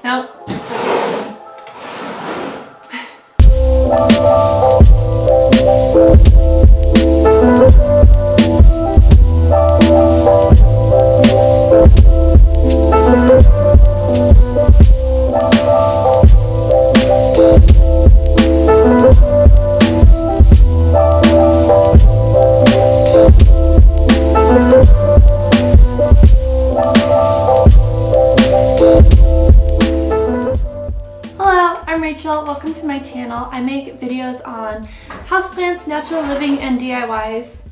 Nope. Welcome to my channel. I make videos on houseplants, natural living, and DIYs.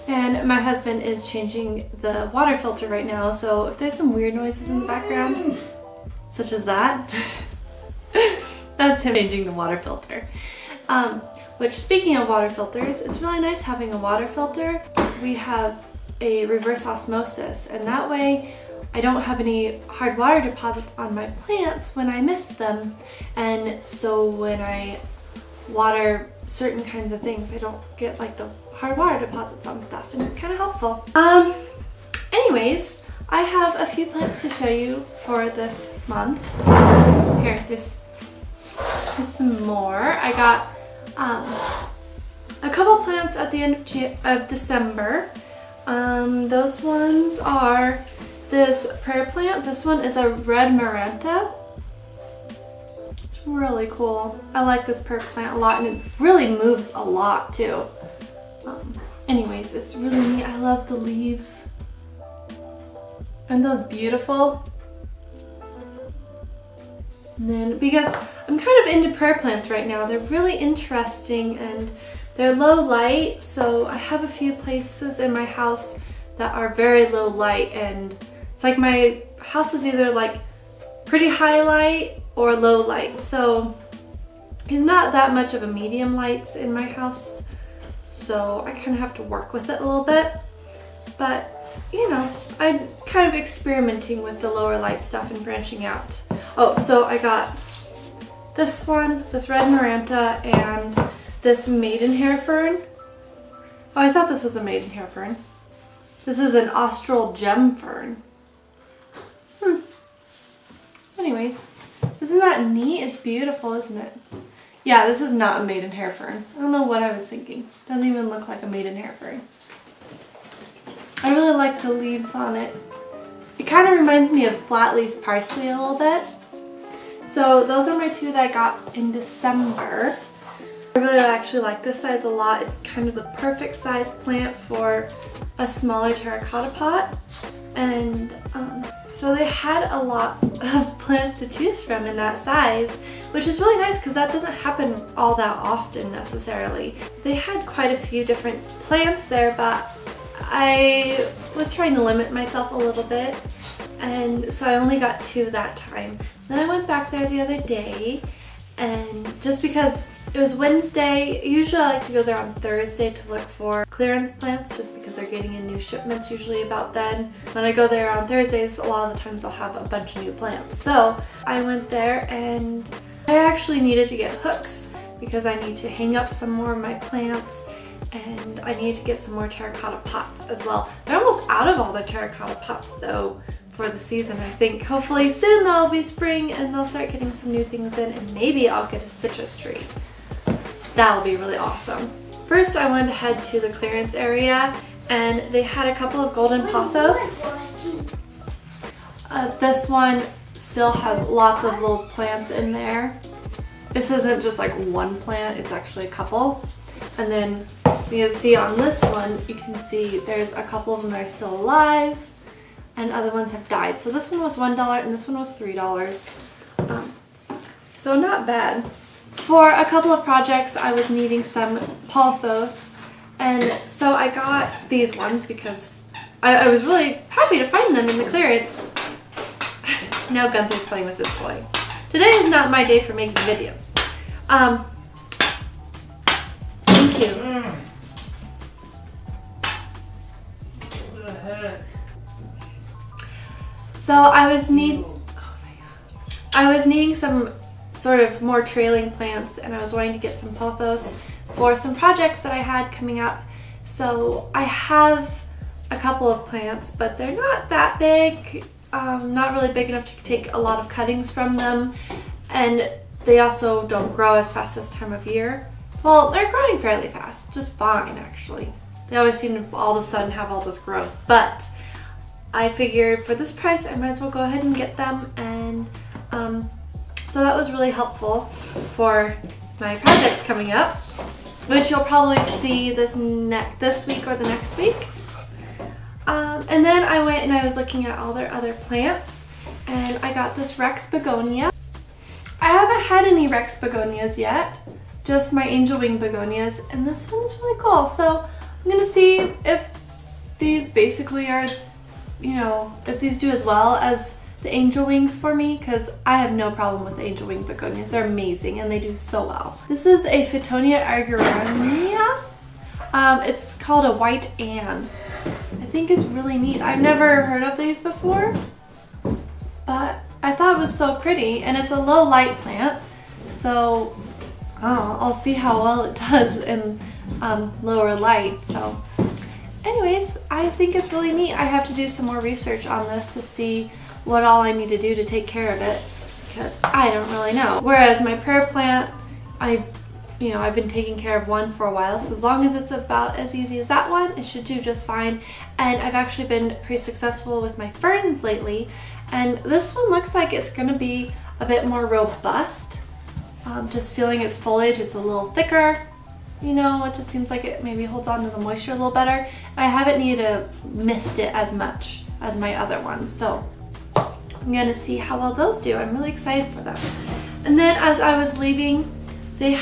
And my husband is changing the water filter right now, so if there's some weird noises in the background, such as that, that's him changing the water filter. Which, speaking of water filters, it's really nice having a water filter. We have a reverse osmosis, and that way I don't have any hard water deposits on my plants when I mist them, and so when I water certain kinds of things I don't get like the hard water deposits on stuff, and it's kind of helpful. Anyways, I have a few plants to show you for this month. Here, there's some more. I got a couple plants at the end of December. Those ones are this prayer plant. This one is a red maranta. It's really cool. I like this prayer plant a lot, and it really moves a lot too. Anyways, it's really neat. I love the leaves. Aren't those beautiful? And then, because I'm kind of into prayer plants right now, they're really interesting and they're low light, so I have a few places in my house that are very low light, and like my house is either like pretty high light or low light, so it's not that much of a medium lights in my house, so I kind of have to work with it a little bit. But you know, I'm kind of experimenting with the lower light stuff and branching out. Oh, so I got this one, this red maranta, and this Maidenhair Fern. Oh, I thought this was a Maidenhair Fern. This is an Austral gem fern. Anyways, isn't that neat? It's beautiful, isn't it? Yeah, this is not a Maidenhair Fern. I don't know what I was thinking. Doesn't even look like a Maidenhair Fern. I really like the leaves on it. It kind of reminds me of flat leaf parsley a little bit. So those are my two that I got in December. I really actually like this size a lot. It's kind of the perfect size plant for a smaller terracotta pot. And so they had a lot of plants to choose from in that size, which is really nice because that doesn't happen all that often necessarily. They had quite a few different plants there, but I was trying to limit myself a little bit, and so I only got two that time. Then I went back there the other day, and just because it was Wednesday, usually I like to go there on Thursday to look for clearance plants just because they're getting in new shipments usually about then. When I go there on Thursdays, a lot of the times I'll have a bunch of new plants. So I went there, and I actually needed to get hooks because I need to hang up some more of my plants, and I need to get some more terracotta pots as well. They're almost out of all the terracotta pots though for the season, I think. Hopefully soon there'll be spring and they'll start getting some new things in, and maybe I'll get a citrus tree. That'll be really awesome. First, I wanted to head to the clearance area, and they had a couple of golden pothos. This one still has lots of little plants in there. This isn't just like one plant, it's actually a couple. And then you can see on this one, you can see there's a couple of them that are still alive, and other ones have died. So this one was $1 and this one was $3. So not bad. For a couple of projects, I was needing some pothos, and so I got these ones because I was really happy to find them in the clearance. Now Gunther's playing with his toy. Today is not my day for making videos. Thank you. What the heck? So I was needing some sort of more trailing plants, and I was wanting to get some pothos for some projects that I had coming up. So I have a couple of plants, but they're not that big. not really big enough to take a lot of cuttings from them, and they also don't grow as fast this time of year. Well, they're growing fairly fast, just fine actually. They always seem to all of a sudden have all this growth, but I figured for this price I might as well go ahead and get them, and so that was really helpful for my projects coming up, which you'll probably see this week or the next week. And then I went and I was looking at all their other plants, and I got this Rex begonia. I haven't had any Rex begonias yet, just my angel wing begonias, and this one's really cool. So I'm gonna see if these basically are, you know, if these do as well as the angel wings for me, because I have no problem with the angel wing begonias. They're amazing and they do so well. This is a Fittonia arguronia. It's called a white Anne. I think it's really neat. I've never heard of these before, but I thought it was so pretty, and it's a low light plant, so I'll see how well it does in lower light. So anyways, I think it's really neat. I have to do some more research on this to see what all I need to do to take care of it, because I don't really know. Whereas my prayer plant, I've been taking care of one for a while, so as long as it's about as easy as that one, it should do just fine. And I've actually been pretty successful with my ferns lately, and this one looks like it's going to be a bit more robust. Just feeling its foliage, it's a little thicker, you know, it just seems like it maybe holds on to the moisture a little better. I haven't needed to mist it as much as my other ones, so I'm going to see how well those do. I'm really excited for them. And then as I was leaving, they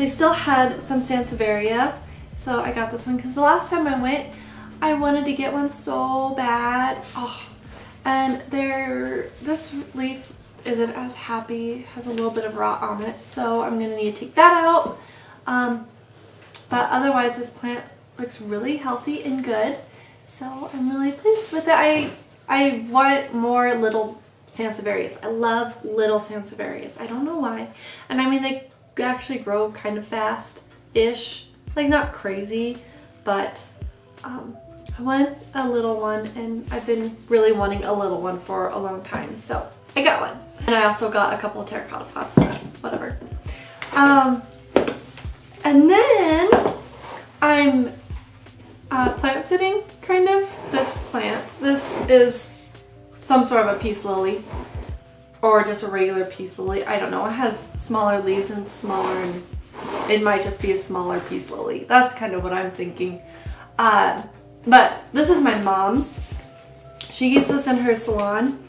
still had some Sansevieria, so I got this one because the last time I went, I wanted to get one so bad. Oh, and this leaf isn't as happy, has a little bit of rot on it, so I'm gonna need to take that out. But otherwise, this plant looks really healthy and good, so I'm really pleased with it. I want more little Sansevierias. I love little Sansevierias. I don't know why, and I mean they actually grow kind of fast-ish, like not crazy, but I want a little one, and I've been really wanting a little one for a long time, so I got one. And I also got a couple of terracotta pots, but whatever. And then I'm plant sitting, kind of, this plant. This is some sort of a peace lily, or just a regular peace lily. I don't know. It has smaller leaves and smaller, and it might just be a smaller peace lily. That's kind of what I'm thinking. But this is my mom's. She keeps this in her salon.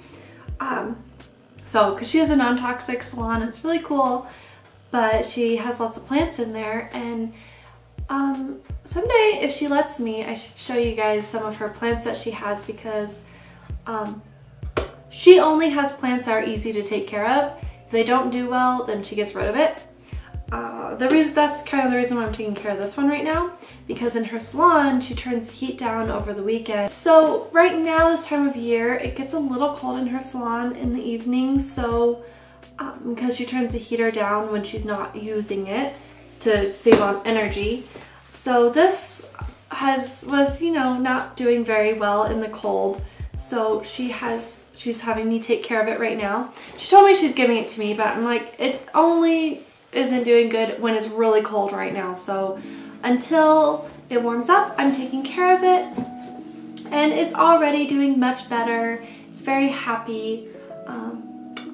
Because she has a non-toxic salon, it's really cool. But she has lots of plants in there, and someday, if she lets me, I should show you guys some of her plants that she has, because she only has plants that are easy to take care of. If they don't do well, then she gets rid of it. That's kind of the reason why I'm taking care of this one right now, because in her salon, she turns the heat down over the weekend. So right now, this time of year, it gets a little cold in her salon in the evening, so because she turns the heater down when she's not using it to save on energy. So this was, you know, not doing very well in the cold, so she's having me take care of it right now. She told me she's giving it to me, but I'm like, it only isn't doing good when it's really cold right now. So until it warms up, I'm taking care of it, and it's already doing much better. It's very happy,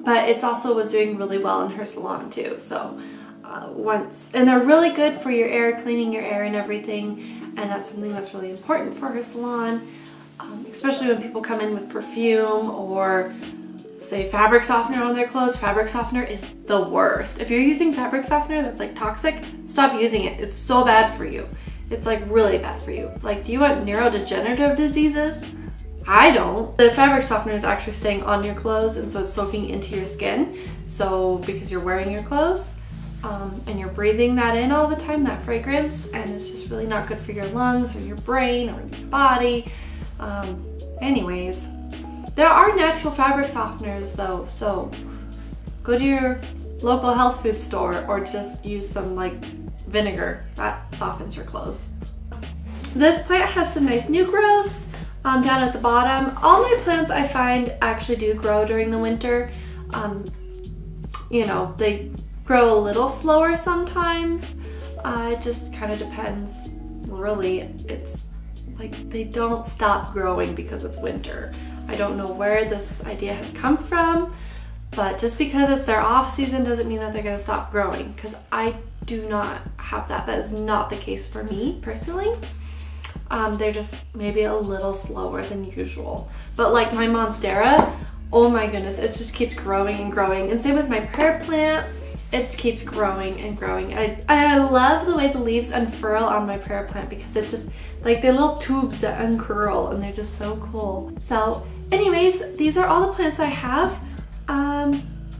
but it also was doing really well in her salon too. So and they're really good for your air, cleaning your air and everything, and that's something that's really important for her salon, especially when people come in with perfume or say fabric softener on their clothes. Fabric softener is the worst. If you're using fabric softener that's like toxic, stop using it. It's so bad for you. It's like really bad for you. Like, do you want neurodegenerative diseases? I don't. The fabric softener is actually staying on your clothes, and so it's soaking into your skin. So because you're wearing your clothes, and you're breathing that in all the time, that fragrance, and it's just really not good for your lungs or your brain or your body. Anyways, there are natural fabric softeners though, so go to your local health food store or just use some like vinegar. That softens your clothes. This plant has some nice new growth. down at the bottom. All my plants I find actually do grow during the winter. You know, they grow a little slower sometimes. It just kind of depends. Really, it's like they don't stop growing because it's winter. I don't know where this idea has come from, but just because it's their off season doesn't mean that they're gonna stop growing, because I do not have that. That is not the case for me personally. They're just maybe a little slower than usual. But like my Monstera, oh my goodness, it just keeps growing and growing. And same with my prayer plant, it keeps growing and growing. I love the way the leaves unfurl on my prayer plant, because it's just like they're little tubes that uncurl and they're just so cool. So anyways, these are all the plants I have.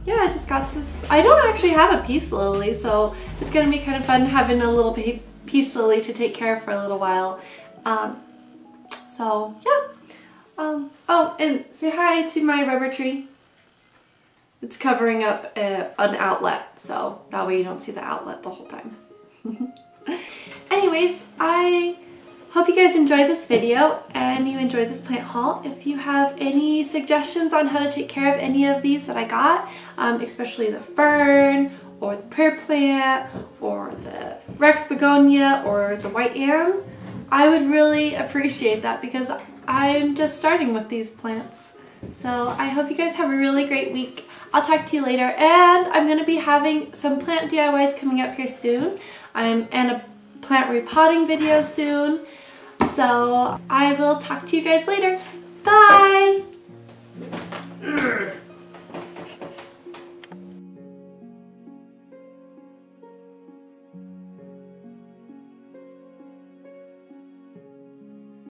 Yeah, I just got this. I don't actually have a peace lily, so it's gonna be kind of fun having a little peace lily to take care of for a little while. So yeah. Oh, and say hi to my rubber tree. It's covering up an outlet, so that way you don't see the outlet the whole time. Anyways, I hope you guys enjoyed this video and you enjoyed this plant haul. If you have any suggestions on how to take care of any of these that I got, especially the fern or the prayer plant or the Rex begonia or the white Anne, I would really appreciate that, because I'm just starting with these plants. So I hope you guys have a really great week. I'll talk to you later, and I'm going to be having some plant DIYs coming up here soon, and a plant repotting video soon. So I will talk to you guys later. Bye!